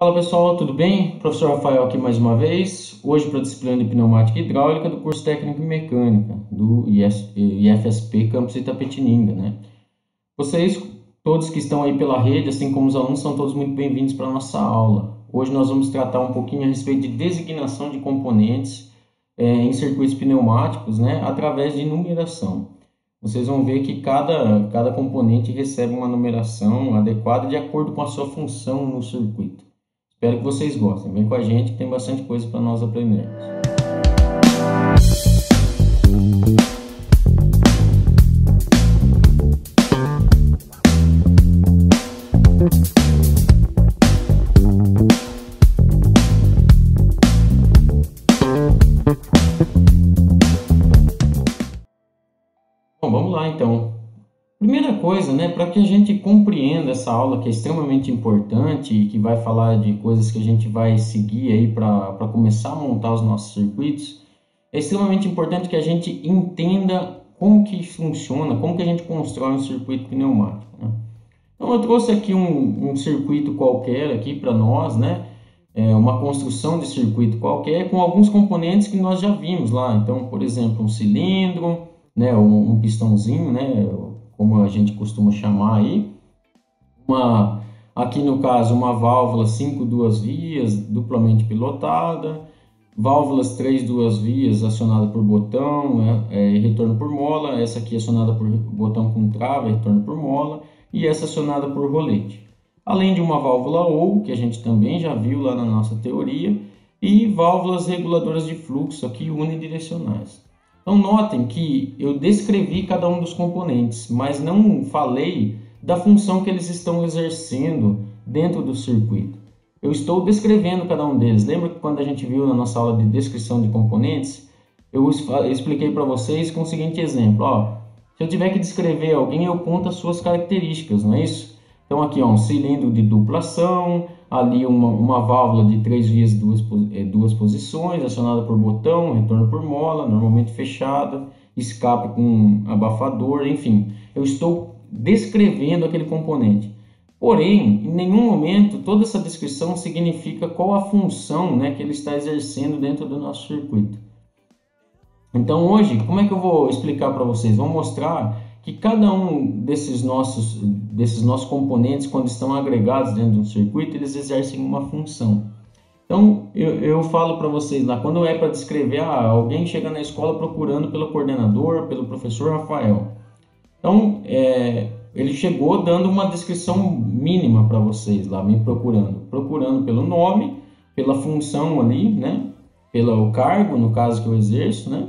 Fala pessoal, tudo bem? Professor Rafael aqui mais uma vez, hoje para a disciplina de pneumática e hidráulica do curso técnico em mecânica do IFSP Campus Itapetininga, né? Vocês, todos que estão aí pela rede, assim como os alunos, são todos muito bem-vindos para a nossa aula. Hoje nós vamos tratar um pouquinho a respeito de designação de componentes em circuitos pneumáticos, né? Através de numeração. Vocês vão ver que cada componente recebe uma numeração adequada de acordo com a sua função no circuito. Espero que vocês gostem. Vem com a gente que tem bastante coisa para nós aprendermos. Bom, vamos lá então. Primeira coisa, né, para que a gente compreenda essa aula que é extremamente importante e que vai falar de coisas que a gente vai seguir aí para começar a montar os nossos circuitos, é extremamente importante que a gente entenda como que funciona, como que a gente constrói um circuito pneumático, né? Então eu trouxe aqui um circuito qualquer aqui para nós, né? Uma construção de circuito qualquer com alguns componentes que nós já vimos lá. Então, por exemplo, um cilindro, né? Um pistãozinho, né? Como a gente costuma chamar aí. Aqui no caso, uma válvula 5 duas vias, duplamente pilotada. Válvulas 3 duas vias acionada por botão e retorno por mola. Essa aqui acionada por botão com trava e retorno por mola. E essa acionada por rolete. Além de uma válvula OU, que a gente também já viu lá na nossa teoria, e válvulas reguladoras de fluxo aqui unidirecionais. Então notem que eu descrevi cada um dos componentes, mas não falei da função que eles estão exercendo dentro do circuito. Eu estou descrevendo cada um deles. Lembra que quando a gente viu na nossa aula de descrição de componentes, eu expliquei para vocês com o seguinte exemplo. Ó, se eu tiver que descrever alguém, eu conto as suas características, não é isso? Então aqui ó, um cilindro de duplação, ali uma válvula de 3 vias, duas posições, acionada por botão, retorno por mola, normalmente fechada, escape com abafador, enfim. Eu estou descrevendo aquele componente. Porém, em nenhum momento toda essa descrição significa qual a função, né, que ele está exercendo dentro do nosso circuito. Então hoje, como é que eu vou explicar para vocês? Vou mostrar que cada um desses nossos componentes, quando estão agregados dentro de um circuito, eles exercem uma função. Então, eu falo para vocês lá, quando é para descrever, alguém chega na escola procurando pelo coordenador, pelo professor Rafael. Então, ele chegou dando uma descrição mínima para vocês lá, me procurando pelo nome, pela função ali, né? Pelo cargo, no caso que eu exerço, né?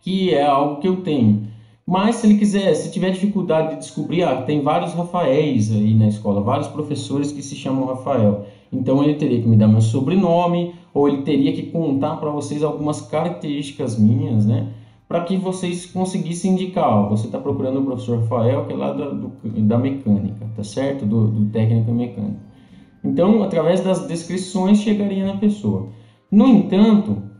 Que é algo que eu tenho. Mas se ele quiser, se tiver dificuldade de descobrir, tem vários Rafaéis aí na escola, vários professores que se chamam Rafael. Então ele teria que me dar meu sobrenome, ou ele teria que contar para vocês algumas características minhas, né? Para que vocês conseguissem indicar, ó, você está procurando o professor Rafael, que é lá da mecânica, tá certo? Do técnico mecânico. Então, através das descrições, chegaria na pessoa. No entanto,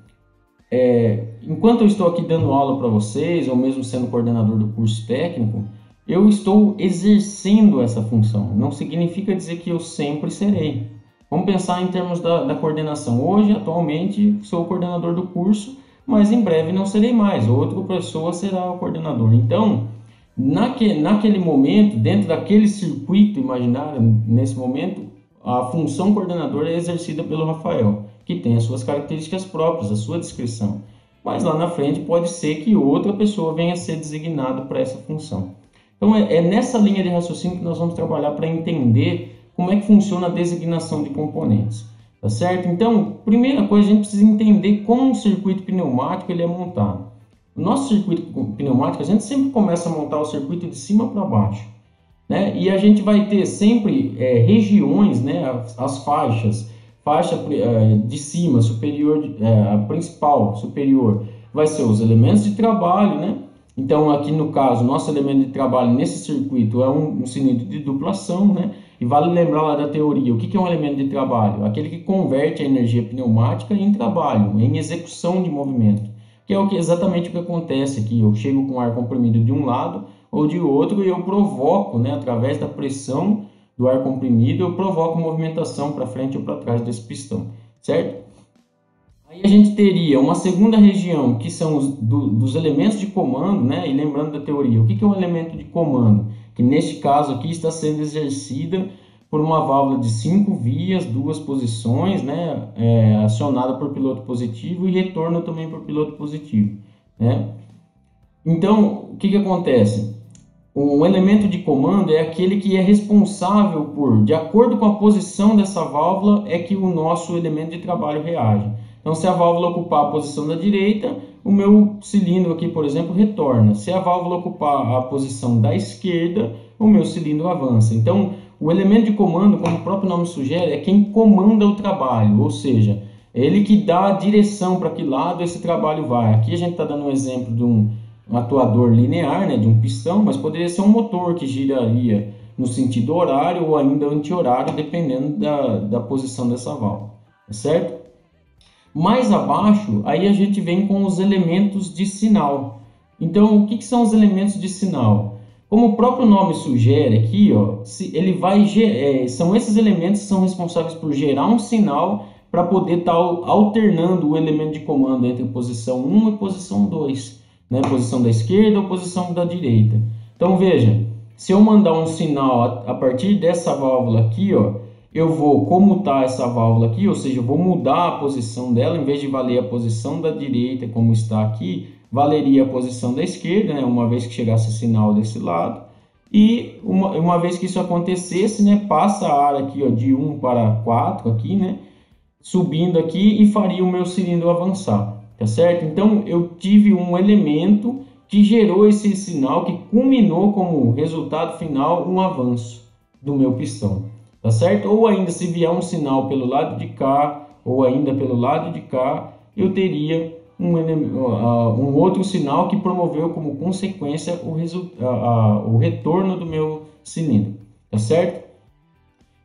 enquanto eu estou aqui dando aula para vocês, ou mesmo sendo coordenador do curso técnico, eu estou exercendo essa função. Não significa dizer que eu sempre serei. Vamos pensar em termos da coordenação. Hoje, atualmente, sou o coordenador do curso, mas em breve não serei mais. Outra pessoa será o coordenador. Então, naquele momento, dentro daquele circuito imaginário, nesse momento, a função coordenador é exercida pelo Rafael, que tem as suas características próprias, a sua descrição. Mas lá na frente pode ser que outra pessoa venha a ser designada para essa função. Então é nessa linha de raciocínio que nós vamos trabalhar para entender como é que funciona a designação de componentes. Tá certo? Então, primeira coisa, a gente precisa entender como um circuito pneumático ele é montado. O nosso circuito pneumático, a gente sempre começa a montar o circuito de cima para baixo, né? E a gente vai ter sempre regiões, né? As faixas. Faixa de cima, superior, a principal, superior, vai ser os elementos de trabalho, né? Então, aqui no caso, nosso elemento de trabalho nesse circuito é um cilindro de duplação, né? E vale lembrar lá da teoria, o que é um elemento de trabalho? Aquele que converte a energia pneumática em trabalho, em execução de movimento, que é exatamente o que acontece aqui. Eu chego com ar comprimido de um lado ou de outro e eu provoco, né, através da pressão, do ar comprimido, eu provoco movimentação para frente ou para trás desse pistão, certo? Aí a gente teria uma segunda região, que são dos elementos de comando, né? E lembrando da teoria, o que é um elemento de comando? Que neste caso aqui está sendo exercida por uma válvula de 5 vias, 2 posições, né? Acionada por piloto positivo e retorno também por piloto positivo, né? Então, o que acontece? Um elemento de comando é aquele que é responsável por, de acordo com a posição dessa válvula, é que o nosso elemento de trabalho reage. Então, se a válvula ocupar a posição da direita, o meu cilindro aqui, por exemplo, retorna. Se a válvula ocupar a posição da esquerda, o meu cilindro avança. Então, o elemento de comando, como o próprio nome sugere, é quem comanda o trabalho, ou seja, é ele que dá a direção para que lado esse trabalho vai. Aqui a gente está dando um exemplo de um atuador linear, né, de um pistão, mas poderia ser um motor que giraria no sentido horário ou ainda anti-horário, dependendo da posição dessa válvula, certo? Mais abaixo, aí a gente vem com os elementos de sinal. Então, o que são os elementos de sinal? Como o próprio nome sugere aqui, ó, ele vai, são esses elementos que são responsáveis por gerar um sinal para poder estar alternando o elemento de comando entre posição 1 e posição 2. Né, posição da esquerda ou posição da direita. Então veja, se eu mandar um sinal a partir dessa válvula aqui, ó, eu vou comutar essa válvula aqui, ou seja, eu vou mudar a posição dela, em vez de valer a posição da direita como está aqui, valeria a posição da esquerda, né, uma vez que chegasse o sinal desse lado. E uma vez que isso acontecesse, né, passa a ar aqui, ó, de 1 para 4 aqui, né, subindo aqui e faria o meu cilindro avançar. Tá certo? Então, eu tive um elemento que gerou esse sinal, que culminou como resultado final um avanço do meu pistão. Tá certo? Ou ainda, se vier um sinal pelo lado de cá, ou ainda pelo lado de cá, eu teria um outro sinal que promoveu como consequência o retorno do meu cilindro. Tá certo?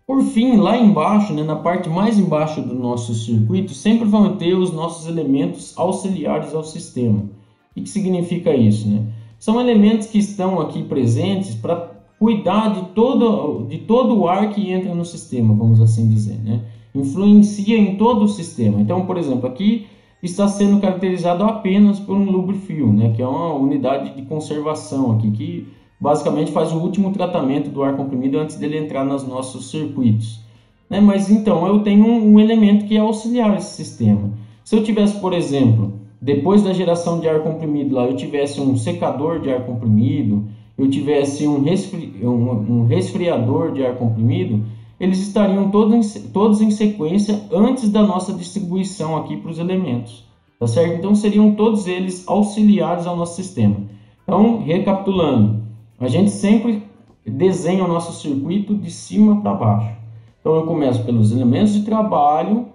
Por fim, lá embaixo, né, na parte mais embaixo do nosso circuito, sempre vão ter os nossos elementos auxiliares ao sistema. O que significa isso? Né? São elementos que estão aqui presentes para cuidar de todo o ar que entra no sistema, vamos assim dizer. Né? Influencia em todo o sistema. Então, por exemplo, aqui está sendo caracterizado apenas por um lubrifio, né, que é uma unidade de conservação aqui, que basicamente faz o último tratamento do ar comprimido antes dele entrar nos nossos circuitos. Né? Mas então eu tenho um elemento que é auxiliar esse sistema. Se eu tivesse, por exemplo, depois da geração de ar comprimido lá, eu tivesse um secador de ar comprimido, eu tivesse um resfriador de ar comprimido, eles estariam todos em sequência antes da nossa distribuição aqui para os elementos. Tá certo? Então seriam todos eles auxiliares ao nosso sistema. Então, recapitulando, a gente sempre desenha o nosso circuito de cima para baixo. Então eu começo pelos elementos de trabalho,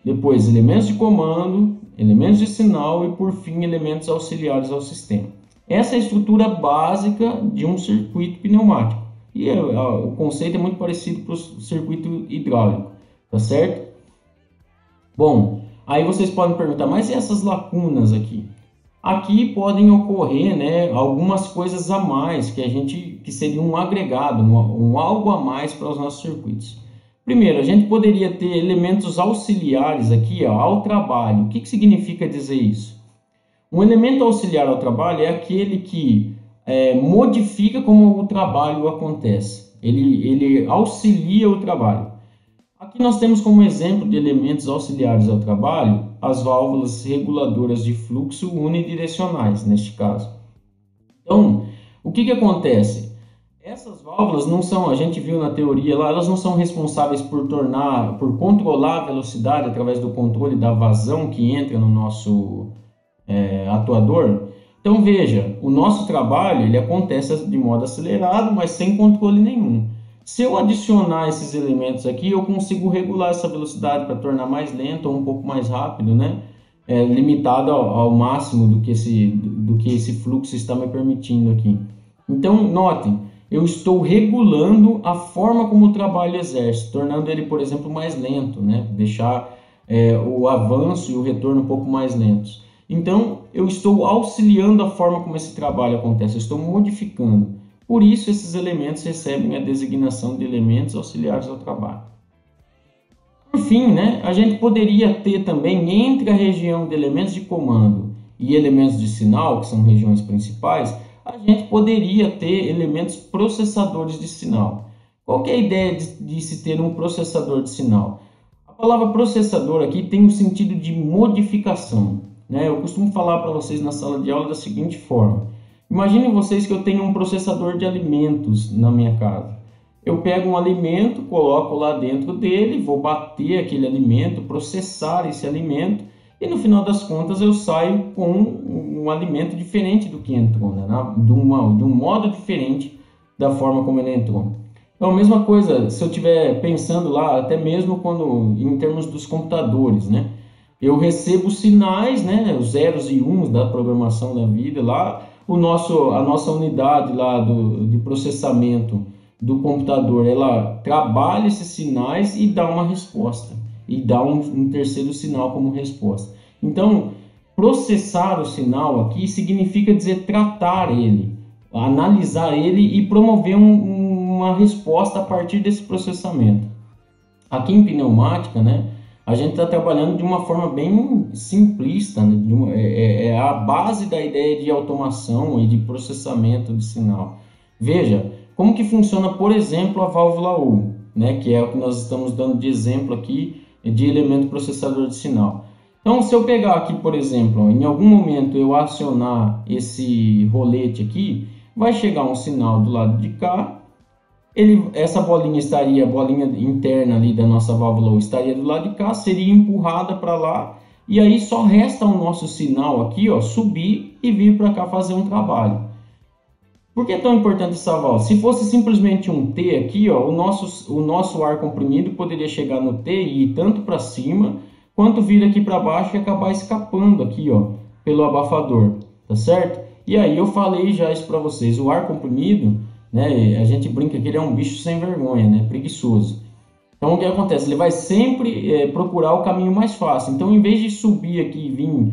depois elementos de comando, elementos de sinal e por fim elementos auxiliares ao sistema. Essa é a estrutura básica de um circuito pneumático. E o conceito é muito parecido para o circuito hidráulico, tá certo? Bom, aí vocês podem perguntar, mas e essas lacunas aqui? Aqui podem ocorrer, né, algumas coisas a mais que seria um agregado, um algo a mais para os nossos circuitos. Primeiro, a gente poderia ter elementos auxiliares aqui, ó, ao trabalho. O que significa dizer isso? Um elemento auxiliar ao trabalho é aquele que modifica como o trabalho acontece. Ele auxilia o trabalho. Aqui nós temos como exemplo de elementos auxiliares ao trabalho as válvulas reguladoras de fluxo unidirecionais, neste caso. Então, o que acontece? Essas válvulas não são, a gente viu na teoria lá, elas não são responsáveis por controlar a velocidade através do controle da vazão que entra no nosso atuador. Então veja, o nosso trabalho ele acontece de modo acelerado, mas sem controle nenhum. Se eu adicionar esses elementos aqui, eu consigo regular essa velocidade para tornar mais lento ou um pouco mais rápido, né? Limitado ao máximo do que esse fluxo está me permitindo aqui. Então, notem, eu estou regulando a forma como o trabalho exerce, tornando ele, por exemplo, mais lento, né? Deixar o avanço e o retorno um pouco mais lentos. Então, eu estou auxiliando a forma como esse trabalho acontece, eu estou modificando. Por isso, esses elementos recebem a designação de elementos auxiliares ao trabalho. Por fim, né, a gente poderia ter também, entre a região de elementos de comando e elementos de sinal, que são regiões principais, a gente poderia ter elementos processadores de sinal. Qual que é a ideia de se ter um processador de sinal? A palavra processador aqui tem o sentido de modificação, né? Eu costumo falar para vocês na sala de aula da seguinte forma. Imaginem vocês que eu tenho um processador de alimentos na minha casa. Eu pego um alimento, coloco lá dentro dele, vou bater aquele alimento, processar esse alimento e no final das contas eu saio com um alimento diferente do que entrou, né? De um modo diferente da forma como ele entrou. Então, a mesma coisa, se eu estiver pensando lá, até mesmo quando em termos dos computadores, né? Eu recebo sinais, né? Os zeros e uns da programação da vida lá, a nossa unidade lá de processamento do computador, ela trabalha esses sinais e dá uma resposta, e dá um terceiro sinal como resposta. Então, processar o sinal aqui significa dizer tratar ele, analisar ele e promover uma resposta a partir desse processamento. Aqui em pneumática, né, a gente está trabalhando de uma forma bem simplista, né, é a base da ideia de automação e de processamento de sinal. Veja, como que funciona, por exemplo, a válvula U, né, que é o que nós estamos dando de exemplo aqui de elemento processador de sinal. Então, se eu pegar aqui, por exemplo, em algum momento eu acionar esse rolete aqui, vai chegar um sinal do lado de cá, essa bolinha estaria, a bolinha interna ali da nossa válvula U estaria do lado de cá, seria empurrada para lá, e aí só resta o nosso sinal aqui, ó, subir e vir para cá fazer um trabalho. Por que é tão importante essa válvula? Se fosse simplesmente um T aqui, ó, o nosso ar comprimido poderia chegar no T e ir tanto para cima, quanto vir aqui para baixo e acabar escapando aqui, ó, pelo abafador, tá certo? E aí eu falei já isso para vocês, o ar comprimido, né, a gente brinca que ele é um bicho sem vergonha, né, preguiçoso. Então o que acontece? Ele vai sempre procurar o caminho mais fácil. Então, em vez de subir aqui e vir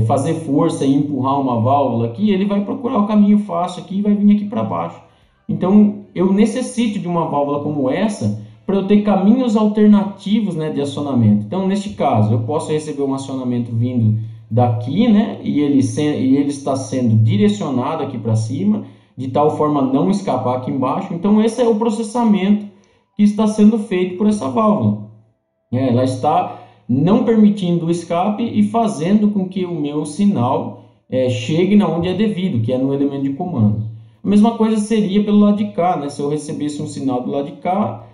fazer força e empurrar uma válvula aqui, ele vai procurar o caminho fácil aqui e vai vir aqui para baixo. Então, eu necessito de uma válvula como essa para eu ter caminhos alternativos, né, de acionamento. Então, neste caso, eu posso receber um acionamento vindo daqui, né, e ele está sendo direcionado aqui para cima, de tal forma a não escapar aqui embaixo. Então, esse é o processamento que está sendo feito por essa válvula. Ela está não permitindo o escape e fazendo com que o meu sinal chegue na onde é devido, que é no elemento de comando. A mesma coisa seria pelo lado de cá, né? Se eu recebesse um sinal do lado de cá,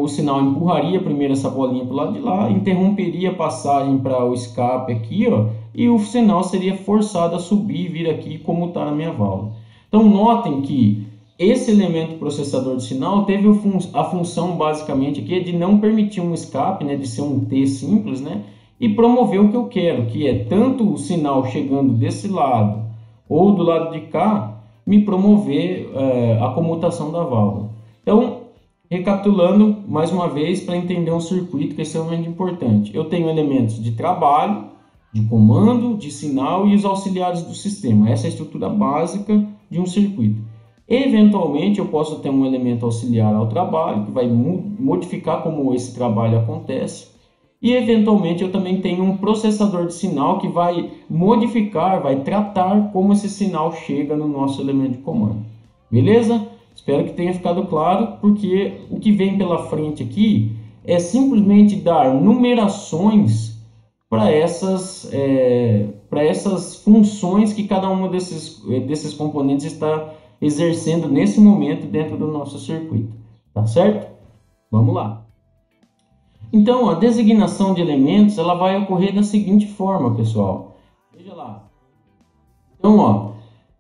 o sinal empurraria primeiro essa bolinha para o lado de lá, interromperia a passagem para o escape aqui, ó, e o sinal seria forçado a subir e vir aqui como está na minha válvula. Então notem que esse elemento processador de sinal teve a função basicamente aqui de não permitir um escape, né, de ser um T simples, né, e promover o que eu quero, que é tanto o sinal chegando desse lado ou do lado de cá, me promover a comutação da válvula. Então, recapitulando mais uma vez para entender um circuito que é extremamente importante. Eu tenho elementos de trabalho, de comando, de sinal e os auxiliares do sistema. Essa é a estrutura básica de um circuito. Eventualmente eu posso ter um elemento auxiliar ao trabalho, que vai modificar como esse trabalho acontece. E eventualmente eu também tenho um processador de sinal que vai modificar, vai tratar como esse sinal chega no nosso elemento de comando. Beleza? Espero que tenha ficado claro, porque o que vem pela frente aqui é simplesmente dar numerações para essas funções que cada um desses componentes está exercendo nesse momento dentro do nosso circuito, tá certo? Vamos lá. Então, a designação de elementos, ela vai ocorrer da seguinte forma, pessoal. Veja lá. Então, ó,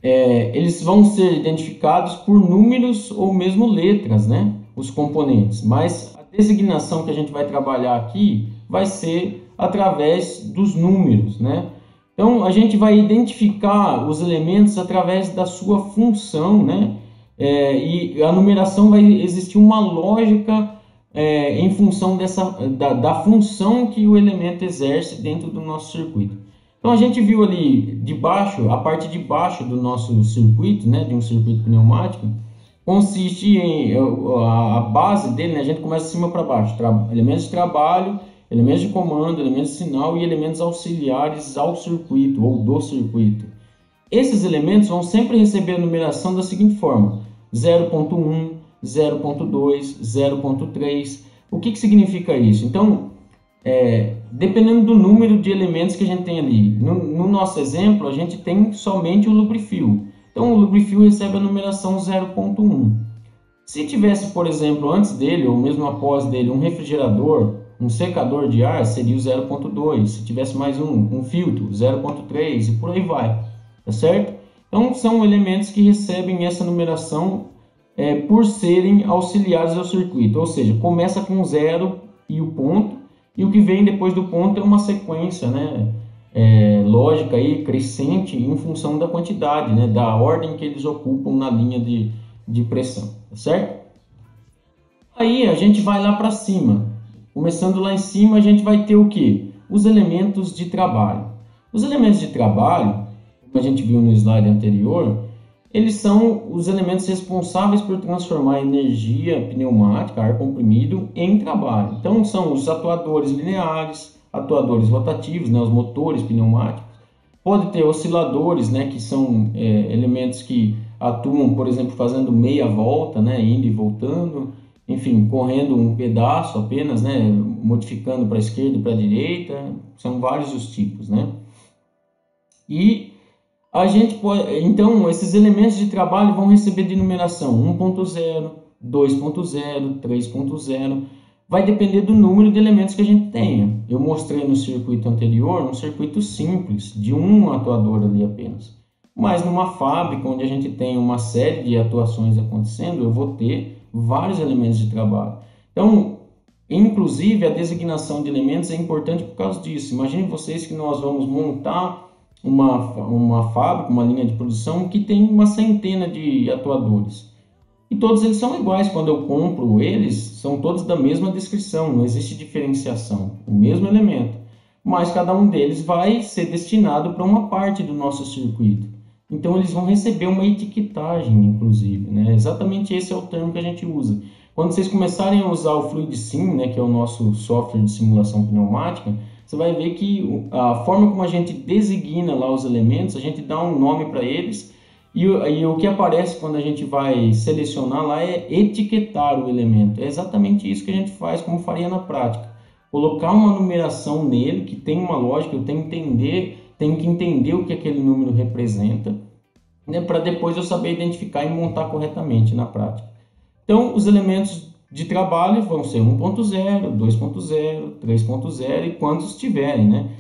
eles vão ser identificados por números ou mesmo letras, né? Os componentes. Mas a designação que a gente vai trabalhar aqui vai ser através dos números, né? Então, a gente vai identificar os elementos através da sua função, né? E a numeração vai existir uma lógica em função da função que o elemento exerce dentro do nosso circuito. Então a gente viu ali de baixo, a parte de baixo do nosso circuito, né, de um circuito pneumático, consiste em a base dele, né, a gente começa de cima para baixo, elementos de trabalho, elementos de comando, elementos de sinal e elementos auxiliares ao circuito ou do circuito. Esses elementos vão sempre receber a numeração da seguinte forma: 0.1, 0.2, 0.3. O que significa isso? Então, dependendo do número de elementos que a gente tem ali, no nosso exemplo, a gente tem somente o lubrifio. Então, o lubrifio recebe a numeração 0.1. Se tivesse, por exemplo, antes dele, ou mesmo após dele, um refrigerador, um secador de ar, seria o 0.2. Se tivesse mais um filtro, 0.3 e por aí vai. Tá certo? Então, são elementos que recebem essa numeração por serem auxiliares ao circuito. Ou seja, começa com 0 e o ponto, e o que vem depois do ponto é uma sequência, né, lógica aí, crescente em função da quantidade, né, da ordem que eles ocupam na linha de pressão, tá certo? Aí a gente vai lá para cima. Começando lá em cima, a gente vai ter o que? Os elementos de trabalho. Os elementos de trabalho, como a gente viu no slide anterior, eles são os elementos responsáveis por transformar energia pneumática, ar comprimido, em trabalho. Então, são os atuadores lineares, atuadores rotativos, né, os motores pneumáticos. Pode ter osciladores, né, que são elementos que atuam, por exemplo, fazendo meia volta, né, indo e voltando, enfim, correndo um pedaço apenas, né, modificando para a esquerda e para a direita. São vários os tipos, né? E a gente pode, então, esses elementos de trabalho vão receber de numeração 1.0, 2.0, 3.0. Vai depender do número de elementos que a gente tenha. Eu mostrei no circuito anterior um circuito simples, de um atuador ali apenas. Mas numa fábrica onde a gente tem uma série de atuações acontecendo, eu vou ter vários elementos de trabalho. Então, inclusive, a designação de elementos é importante por causa disso. Imagine vocês que nós vamos montar uma fábrica, uma linha de produção que tem uma centena de atuadores. E todos eles são iguais. Quando eu compro eles, são todos da mesma descrição, não existe diferenciação, o mesmo elemento. Mas cada um deles vai ser destinado para uma parte do nosso circuito. Então eles vão receber uma etiquetagem, inclusive, né? Exatamente esse é o termo que a gente usa. Quando vocês começarem a usar o FluidSim, né, que é o nosso software de simulação pneumática, você vai ver que a forma como a gente designa lá os elementos, a gente dá um nome para eles, e o que aparece quando a gente vai selecionar lá é etiquetar o elemento. É exatamente isso que a gente faz, como faria na prática. Colocar uma numeração nele, que tem uma lógica, eu tenho que entender o que aquele número representa, né, para depois eu saber identificar e montar corretamente na prática. Então, os elementos de trabalho vão ser 1.0, 2.0, 3.0 e quantos tiverem, né?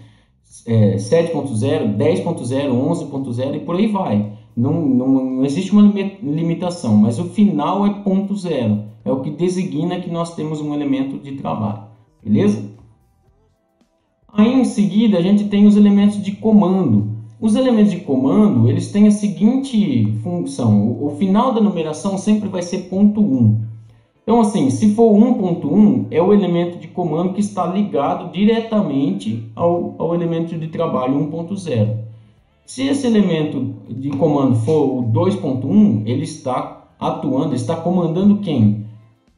7.0, 10.0, 11.0 e por aí vai. Não existe uma limitação, mas o final é ponto zero. É o que designa que nós temos um elemento de trabalho. Beleza? Aí em seguida a gente tem os elementos de comando. Os elementos de comando, eles têm a seguinte função. O final da numeração sempre vai ser ponto 1. Então, assim, se for 1.1, é o elemento de comando que está ligado diretamente ao elemento de trabalho 1.0. Se esse elemento de comando for o 2.1, ele está atuando, está comandando quem?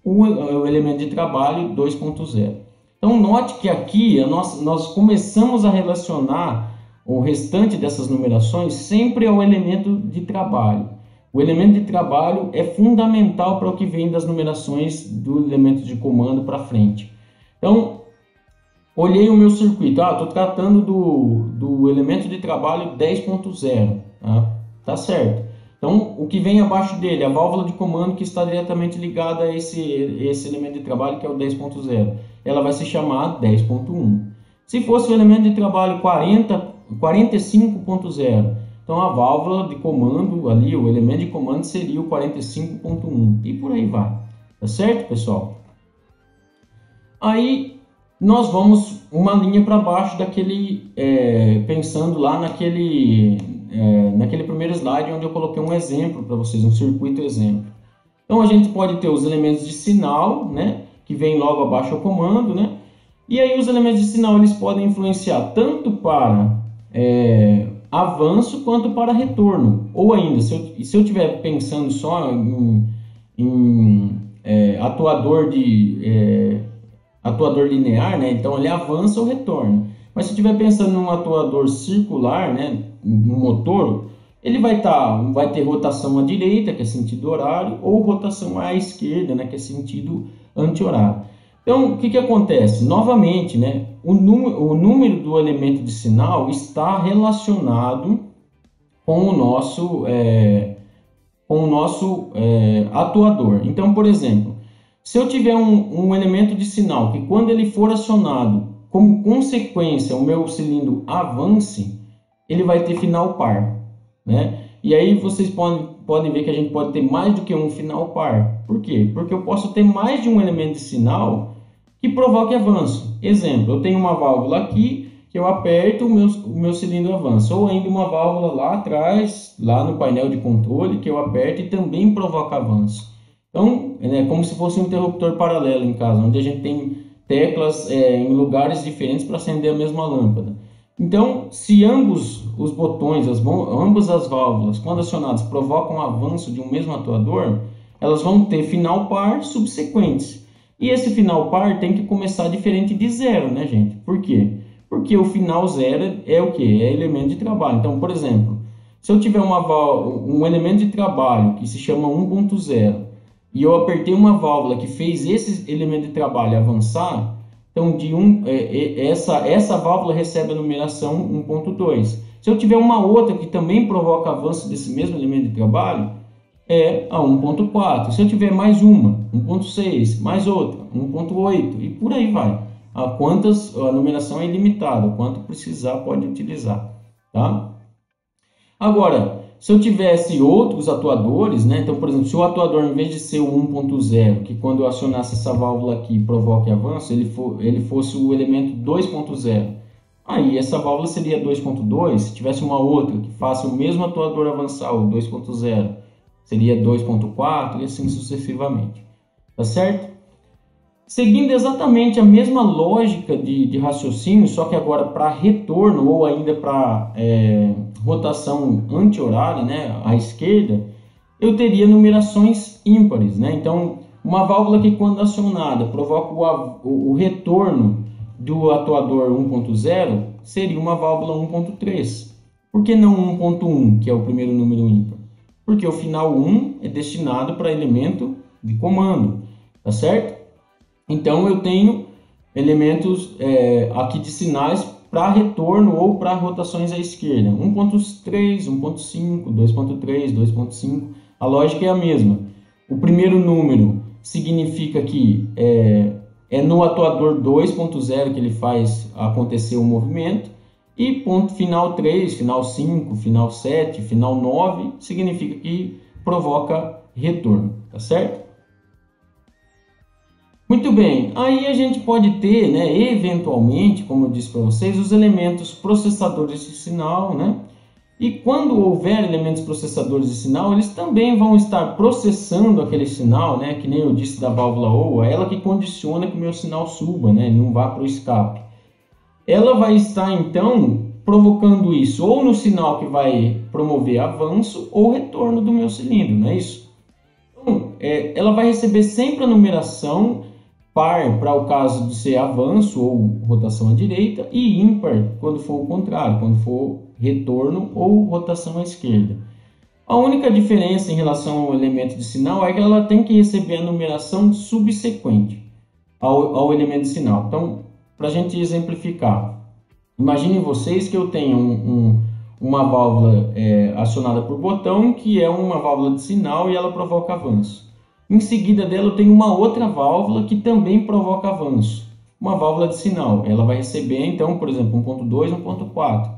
O elemento de trabalho 2.0. Então, note que aqui nós começamos a relacionar o restante dessas numerações sempre ao elemento de trabalho. O elemento de trabalho é fundamental para o que vem das numerações do elemento de comando para frente. Então, olhei o meu circuito. Estou tratando do elemento de trabalho 10.0. Tá certo. Então, o que vem abaixo dele, a válvula de comando que está diretamente ligada a esse elemento de trabalho que é o 10.0. Ela vai se chamar 10.1. Se fosse o elemento de trabalho 45.0, então a válvula de comando ali, o elemento de comando seria o 45.1 e por aí vai. Tá certo, pessoal? Aí nós vamos uma linha para baixo daquele, pensando lá naquele primeiro slide onde eu coloquei um exemplo para vocês, um circuito exemplo. Então a gente pode ter os elementos de sinal, né, que vem logo abaixo ao comando, né? E aí os elementos de sinal eles podem influenciar tanto para avanço quanto para retorno. Ou ainda, se eu estiver pensando só em atuador linear, né? Então ele avança ou retorna. Mas se eu estiver pensando num atuador circular, né? No motor, ele vai ter rotação à direita, que é sentido horário, ou rotação à esquerda, né? Que é sentido anti-horário. Então, o que acontece? Novamente, né? O número do elemento de sinal está relacionado com o nosso atuador. Então, por exemplo, se eu tiver um elemento de sinal que quando ele for acionado, como consequência, o meu cilindro avance, ele vai ter final par, né? E aí vocês podem ver que a gente pode ter mais do que um final par. Por quê? Porque eu posso ter mais de um elemento de sinal que provoque avanço. Exemplo, eu tenho uma válvula aqui que eu aperto, o meu cilindro avança. Ou ainda uma válvula lá atrás, lá no painel de controle, que eu aperto e também provoca avanço. Então, é como se fosse um interruptor paralelo em casa, onde a gente tem teclas em lugares diferentes para acender a mesma lâmpada. Então, se ambos os botões, ambas as válvulas, quando acionadas, provocam avanço de um mesmo atuador, elas vão ter final par subsequentes. E esse final par tem que começar diferente de zero, né, gente? Por quê? Porque o final zero é o quê? É elemento de trabalho. Então, por exemplo, se eu tiver um elemento de trabalho que se chama 1.0 e eu apertei uma válvula que fez esse elemento de trabalho avançar, então essa válvula recebe a numeração 1.2. Se eu tiver uma outra que também provoca avanço desse mesmo elemento de trabalho, é a 1.4. Se eu tiver mais uma, 1.6, mais outra, 1.8 e por aí vai. A numeração é ilimitada, quanto precisar pode utilizar, tá? Agora, se eu tivesse outros atuadores, né? Então, por exemplo, se o atuador, em vez de ser o 1.0, que quando eu acionasse essa válvula aqui provoque avanço, ele fosse o elemento 2.0. Aí essa válvula seria 2.2. Se tivesse uma outra que faça o mesmo atuador avançar, o 2.0, seria 2.4 e assim sucessivamente. Tá certo? Seguindo exatamente a mesma lógica de raciocínio, só que agora para retorno ou ainda para rotação anti-horária, né, à esquerda, eu teria numerações ímpares, né? Então, uma válvula que quando acionada provoca o retorno do atuador 1.0 seria uma válvula 1.3. Por que não 1.1, que é o primeiro número ímpar? Porque o final 1 é destinado para elemento de comando, tá certo? Então eu tenho elementos aqui de sinais para retorno ou para rotações à esquerda. 1.3, 1.5, 2.3, 2.5. A lógica é a mesma. O primeiro número significa que é no atuador 2.0 que ele faz acontecer o movimento. E ponto final 3, final 5, final 7, final 9 significa que provoca retorno, tá certo? Muito bem, aí a gente pode ter, né, eventualmente, como eu disse para vocês, os elementos processadores de sinal, né? E quando houver elementos processadores de sinal, eles também vão estar processando aquele sinal, né? Que nem eu disse da válvula OA, ela que condiciona que o meu sinal suba, né? Não vá para o escape. Ela vai estar, então, provocando isso ou no sinal que vai promover avanço ou retorno do meu cilindro, não é isso? Então, ela vai receber sempre a numeração par para o caso de ser avanço ou rotação à direita e ímpar quando for o contrário, quando for retorno ou rotação à esquerda. A única diferença em relação ao elemento de sinal é que ela tem que receber a numeração subsequente ao elemento de sinal. Então, para a gente exemplificar, imaginem vocês que eu tenho uma válvula acionada por botão, que é uma válvula de sinal e ela provoca avanço. Em seguida dela eu tenho uma outra válvula que também provoca avanço, uma válvula de sinal. Ela vai receber então, por exemplo, 1.2, 1.4.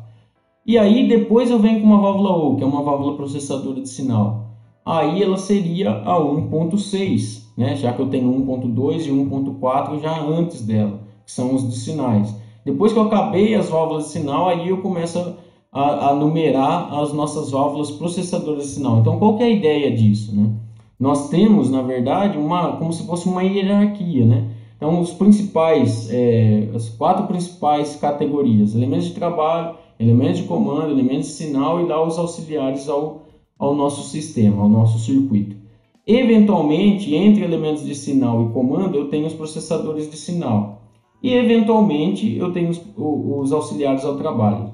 E aí depois eu venho com uma válvula OU, que é uma válvula processadora de sinal. Aí ela seria a 1.6, né? Já que eu tenho 1.2 e 1.4 já antes dela, que são os de sinais. Depois que eu acabei as válvulas de sinal, aí eu começo a numerar as nossas válvulas processadoras de sinal. Então, qual que é a ideia disso, né? Nós temos, na verdade, como se fosse uma hierarquia, né? Então, as 4 principais categorias: elementos de trabalho, elementos de comando, elementos de sinal e lá os auxiliares ao nosso sistema, ao nosso circuito. Eventualmente, entre elementos de sinal e comando, eu tenho os processadores de sinal. E, eventualmente, eu tenho os auxiliares ao trabalho.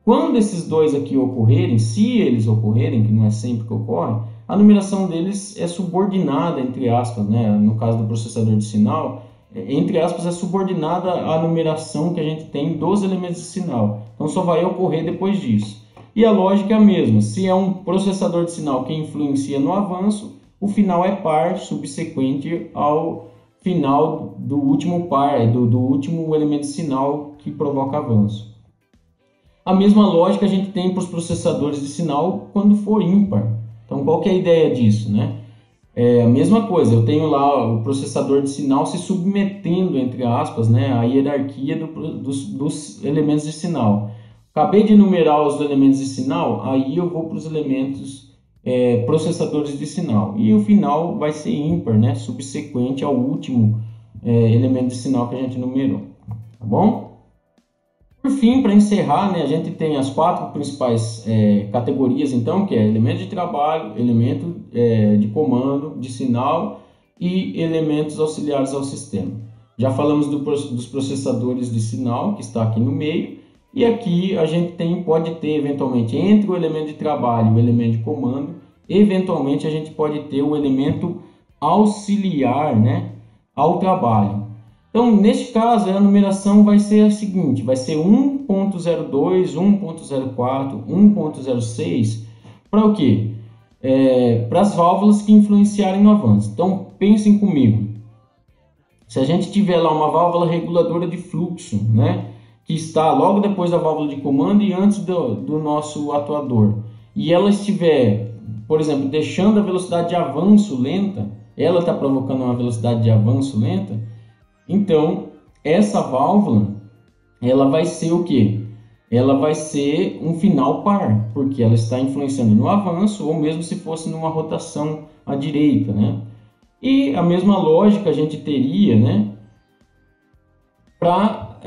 Quando esses dois aqui ocorrerem, se eles ocorrerem, que não é sempre que ocorre, a numeração deles é subordinada, entre aspas, né? No caso do processador de sinal, entre aspas, é subordinada à numeração que a gente tem dos elementos de sinal. Então, só vai ocorrer depois disso. E a lógica é a mesma. Se é um processador de sinal que influencia no avanço, o final é par, subsequente ao final do último par, do último elemento de sinal que provoca avanço. A mesma lógica a gente tem para os processadores de sinal quando for ímpar. Então, qual que é a ideia disso, né? É a mesma coisa, eu tenho lá o processador de sinal se submetendo, entre aspas, né, à hierarquia dos elementos de sinal. Acabei de enumerar os elementos de sinal, aí eu vou para os elementos processadores de sinal. E o final vai ser ímpar, né, subsequente ao último elemento de sinal que a gente numerou. Tá bom? Por fim, para encerrar, né, a gente tem as quatro principais categorias, então, que é elemento de trabalho, elemento de comando, de sinal e elementos auxiliares ao sistema. Já falamos dos processadores de sinal, que está aqui no meio, e aqui a gente pode ter, eventualmente, entre o elemento de trabalho e o elemento de comando, eventualmente a gente pode ter o elemento auxiliar, né, ao trabalho. Então, neste caso, a numeração vai ser a seguinte, vai ser 1.02, 1.04, 1.06, para o quê? Para as válvulas que influenciarem no avanço. Então, pensem comigo. Se a gente tiver lá uma válvula reguladora de fluxo, né, que está logo depois da válvula de comando e antes do nosso atuador, e ela estiver, por exemplo, deixando a velocidade de avanço lenta, ela está provocando uma velocidade de avanço lenta, então, essa válvula, ela vai ser o quê? Ela vai ser um final par, porque ela está influenciando no avanço, ou mesmo se fosse numa rotação à direita, né? E a mesma lógica a gente teria, né, para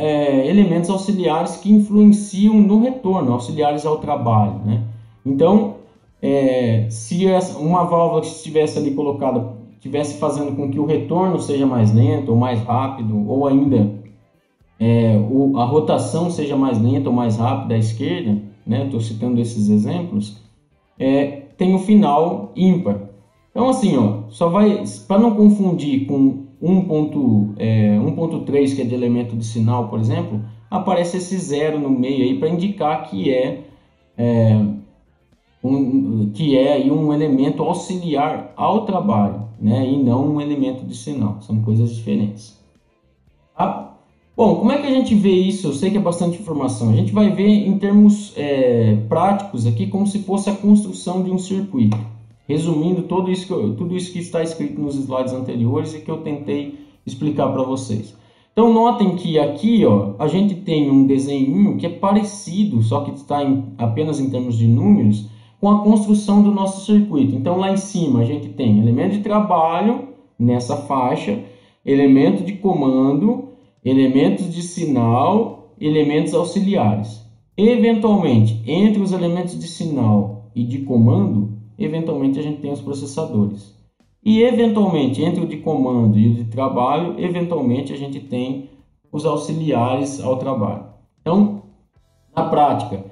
elementos auxiliares que influenciam no retorno, auxiliares ao trabalho, né? Então, se uma válvula que estivesse ali colocada estivesse fazendo com que o retorno seja mais lento ou mais rápido, ou ainda a rotação seja mais lenta ou mais rápida à esquerda, né? Estou citando esses exemplos, tem o final ímpar. Então, assim, ó, só vai, para não confundir com 1.3, que é de elemento de sinal, por exemplo, aparece esse zero no meio aí para indicar que é aí um elemento auxiliar ao trabalho, né? E não um elemento de sinal. São coisas diferentes. Tá? Bom, como é que a gente vê isso? Eu sei que é bastante informação. A gente vai ver em termos práticos aqui, como se fosse a construção de um circuito. Resumindo tudo isso que está escrito nos slides anteriores e que eu tentei explicar para vocês. Então, notem que aqui, ó, a gente tem um desenho que é parecido, só que está apenas em termos de números, com a construção do nosso circuito. Então, lá em cima a gente tem elemento de trabalho nessa faixa, elemento de comando, elementos de sinal, elementos auxiliares. Eventualmente, entre os elementos de sinal e de comando, eventualmente a gente tem os processadores. E eventualmente, entre o de comando e o de trabalho, eventualmente a gente tem os auxiliares ao trabalho. Então, na prática,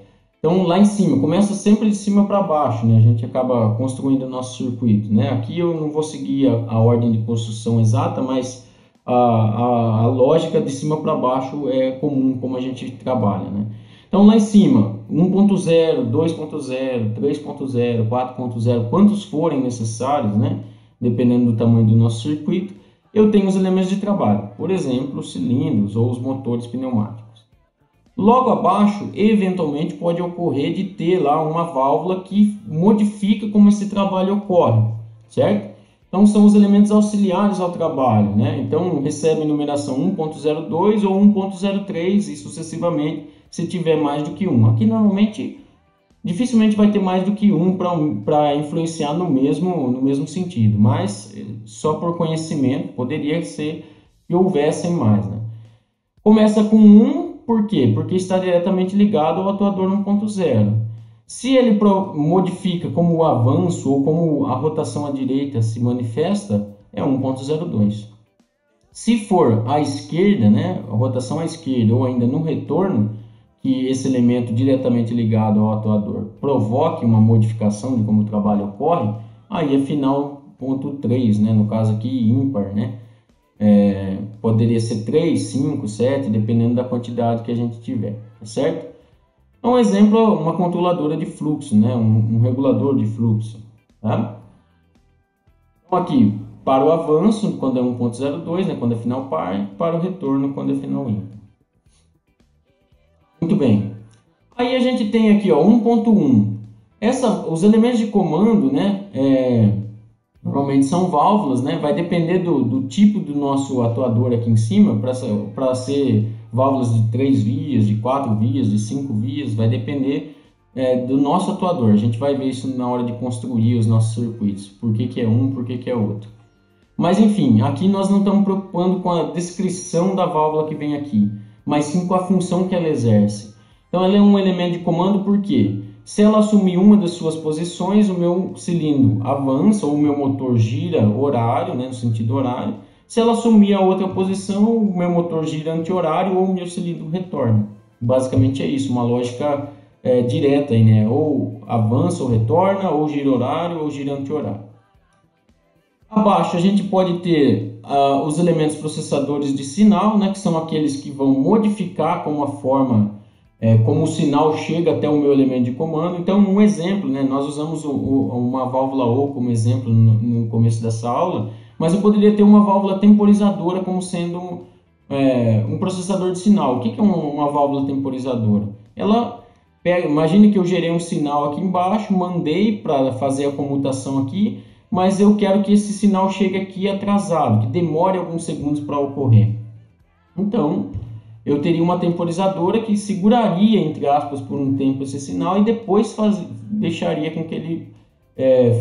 lá em cima, começa sempre de cima para baixo, né? A gente acaba construindo o nosso circuito, né? Aqui eu não vou seguir a ordem de construção exata, mas a lógica de cima para baixo é comum como a gente trabalha, né? Então, lá em cima, 1.0, 2.0, 3.0, 4.0, quantos forem necessários, né? Dependendo do tamanho do nosso circuito, eu tenho os elementos de trabalho, por exemplo, os cilindros ou os motores pneumáticos. Logo abaixo, eventualmente pode ocorrer de ter lá uma válvula que modifica como esse trabalho ocorre, certo? Então são os elementos auxiliares ao trabalho, né? Então recebe numeração 1.02 ou 1.03 e sucessivamente se tiver mais do que um. Aqui normalmente dificilmente vai ter mais do que um para influenciar no mesmo sentido, mas só por conhecimento poderia ser que houvessem mais, né? Começa com 1 por quê? Porque está diretamente ligado ao atuador 1.0. Se ele modifica como o avanço ou como a rotação à direita se manifesta, é 1.02. Se for à esquerda, né, a rotação à esquerda ou ainda no retorno, que esse elemento diretamente ligado ao atuador provoque uma modificação de como o trabalho ocorre, aí é final 0.3, né, no caso aqui ímpar, né? Poderia ser 3, 5, 7, dependendo da quantidade que a gente tiver, tá certo? Um exemplo é uma controladora de fluxo, né? um regulador de fluxo. Tá? Então aqui, para o avanço, quando é 1.02, né? Quando é final par, para o retorno, quando é final ímpar. Muito bem. Aí a gente tem aqui 1.1. Os elementos de comando, né? Normalmente são válvulas, né? Vai depender do tipo do nosso atuador aqui em cima, para ser válvulas de 3 vias, de 4 vias, de 5 vias, vai depender do nosso atuador. A gente vai ver isso na hora de construir os nossos circuitos, por que é um, por que é outro. Mas enfim, aqui nós não estamos preocupando com a descrição da válvula que vem aqui, mas sim com a função que ela exerce. Então ela é um elemento de comando porque se ela assumir uma das suas posições, o meu cilindro avança ou o meu motor gira horário, né, no sentido horário. Se ela assumir a outra posição, o meu motor gira anti-horário ou o meu cilindro retorna. Basicamente é isso, uma lógica direta aí, né? Ou avança ou retorna, ou gira horário ou gira anti-horário. Abaixo a gente pode ter os elementos processadores de sinal, né, que são aqueles que vão modificar como a forma, como o sinal chega até o meu elemento de comando. Então, um exemplo, né, nós usamos uma válvula O como exemplo no começo dessa aula, mas eu poderia ter uma válvula temporizadora como sendo um processador de sinal. O que é uma válvula temporizadora? Ela imagine que eu gerei um sinal aqui embaixo, mandei para fazer a comutação aqui, mas eu quero que esse sinal chegue aqui atrasado, que demore alguns segundos para ocorrer. Então, eu teria uma temporizadora que seguraria, entre aspas, por um tempo esse sinal e depois deixaria com que ele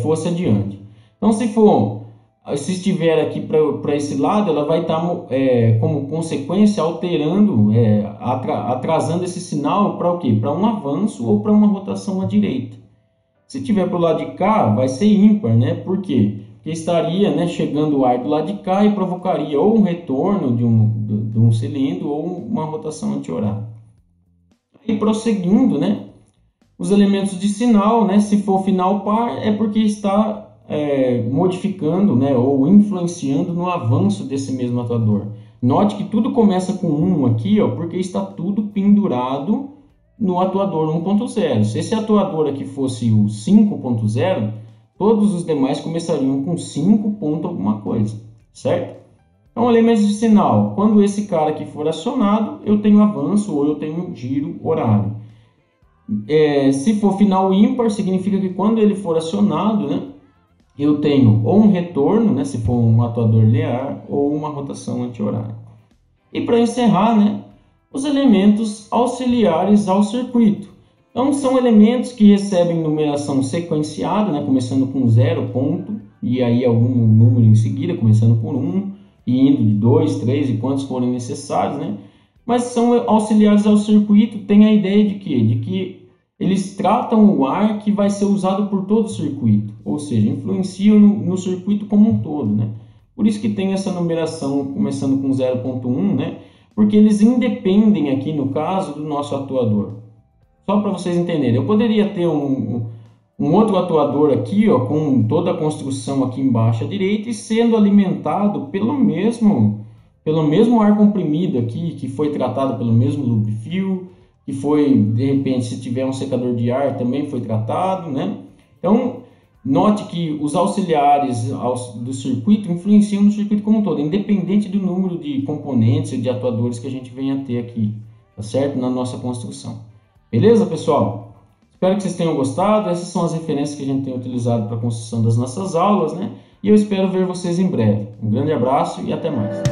fosse adiante. Então, se estiver aqui para esse lado, ela vai estar como consequência alterando, atrasando esse sinal para o quê? Para um avanço ou para uma rotação à direita. Se tiver para o lado de cá, vai ser ímpar, né? Por quê? Porque estaria, né, chegando o ar do lado de cá e provocaria ou um retorno de um cilindro ou uma rotação anti-horário. E prosseguindo, né, os elementos de sinal, né, se for final par, é porque está modificando, né, ou influenciando no avanço desse mesmo atuador. Note que tudo começa com 1 aqui, ó, porque está tudo pendurado no atuador 1.0. Se esse atuador aqui fosse o 5.0, todos os demais começariam com 5 ponto alguma coisa, certo? Então, elementos de sinal. Quando esse cara aqui for acionado, eu tenho avanço ou eu tenho giro horário. Se for final ímpar, significa que quando ele for acionado, né, eu tenho ou um retorno, né, se for um atuador linear, ou uma rotação anti-horária. E para encerrar, né, os elementos auxiliares ao circuito. Então, são elementos que recebem numeração sequenciada, né, começando com 0 ponto, e aí algum número em seguida, começando por 1, e indo de 2, 3 e quantos forem necessários, né? Mas são auxiliares ao circuito, tem a ideia de quê? De que eles tratam o ar que vai ser usado por todo o circuito, ou seja, influenciam no circuito como um todo, né? Por isso que tem essa numeração começando com 0.1, né? Porque eles independem aqui, no caso, do nosso atuador. Só para vocês entenderem, eu poderia ter um outro atuador aqui, ó, com toda a construção aqui embaixo à direita e sendo alimentado pelo mesmo ar comprimido aqui, que foi tratado pelo mesmo loop fill, que foi, de repente, se tiver um secador de ar, também foi tratado, né? Então, note que os auxiliares do circuito influenciam no circuito como um todo, independente do número de componentes e de atuadores que a gente venha a ter aqui, tá certo? Na nossa construção. Beleza, pessoal? Espero que vocês tenham gostado. Essas são as referências que a gente tem utilizado para a construção das nossas aulas, né? E eu espero ver vocês em breve. Um grande abraço e até mais.